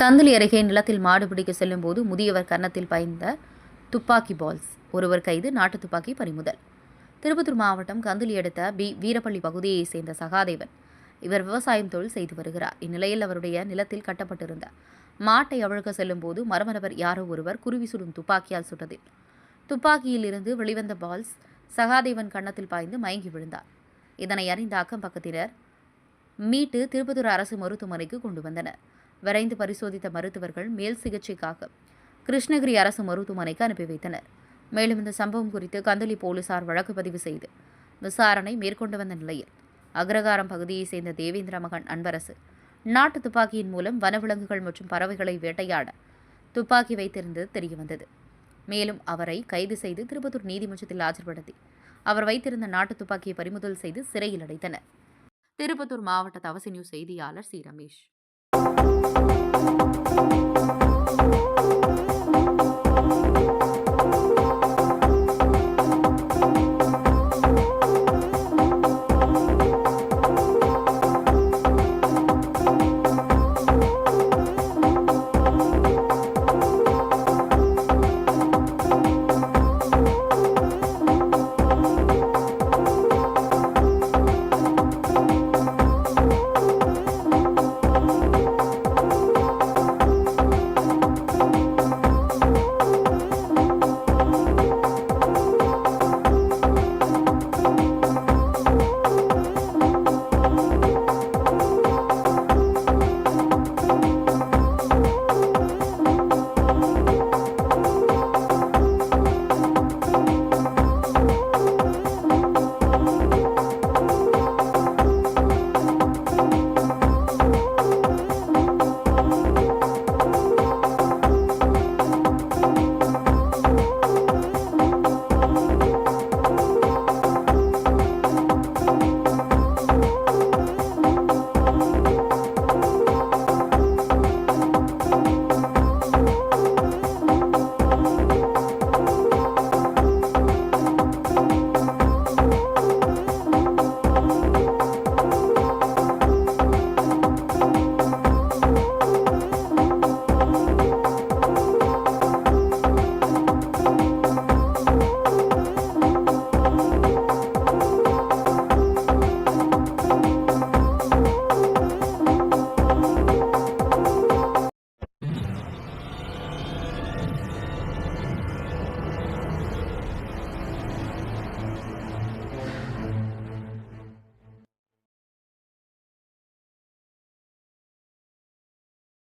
கந்தளி அருகே நிலத்தில் மாடு பிடிக்க செல்லும் போது முதியவர் கன்னத்தில் பாய்ந்த துப்பாக்கி பால்ஸ். ஒருவர் கைது, நாட்டு துப்பாக்கி பறிமுதல். திருப்பத்தூர் மாவட்டம் கந்தளி அடுத்த வீரப்பள்ளி பகுதியைச் சேர்ந்த சகாதேவன். இவர் விவசாயம் தொழில் செய்து வருகிறார். இந்நிலையில் அவருடைய நிலத்தில் கட்டப்பட்டிருந்த மாட்டை அவிழ்க்க செல்லும் போது மர்ம நபர் யாரோ ஒருவர் குருவி சுடும் துப்பாக்கியால் சுட்டதில் துப்பாக்கியில் இருந்து வெளிவந்த பால்ஸ் சகாதேவன் கன்னத்தில் பாய்ந்து மயங்கி விழுந்தார். இதனை அறிந்த அக்கம் பக்கத்தினர் மீட்டு திருப்பத்தூர் அரசு மருத்துவமனைக்கு கொண்டு வந்தனர். விரைந்து பரிசோதித்த மருத்துவர்கள் மேல் சிகிச்சைக்காக கிருஷ்ணகிரி அரசு மருத்துவமனைக்கு அனுப்பி வைத்தனர். மேலும் இந்த சம்பவம் குறித்து கந்தளி போலீசார் வழக்கு பதிவு செய்து விசாரணை மேற்கொண்டு வந்த நிலையில் அக்ரகாரம் பகுதியைச் சேர்ந்த தேவேந்திர மகன் அன்பரசு நாட்டு துப்பாக்கியின் மூலம் வனவிலங்குகள் மற்றும் பறவைகளை வேட்டையாட துப்பாக்கி வைத்திருந்தது தெரியவந்தது. மேலும் அவரை கைது செய்து திருப்பத்தூர் நீதிமன்றத்தில் ஆஜர்படுத்தி அவர் வைத்திருந்த நாட்டு துப்பாக்கியை பறிமுதல் செய்து சிறையில் அடைத்தனர். திருப்பத்தூர் மாவட்ட தவசி நியூஸ் செய்தியாளர் சி. ரமேஷ்.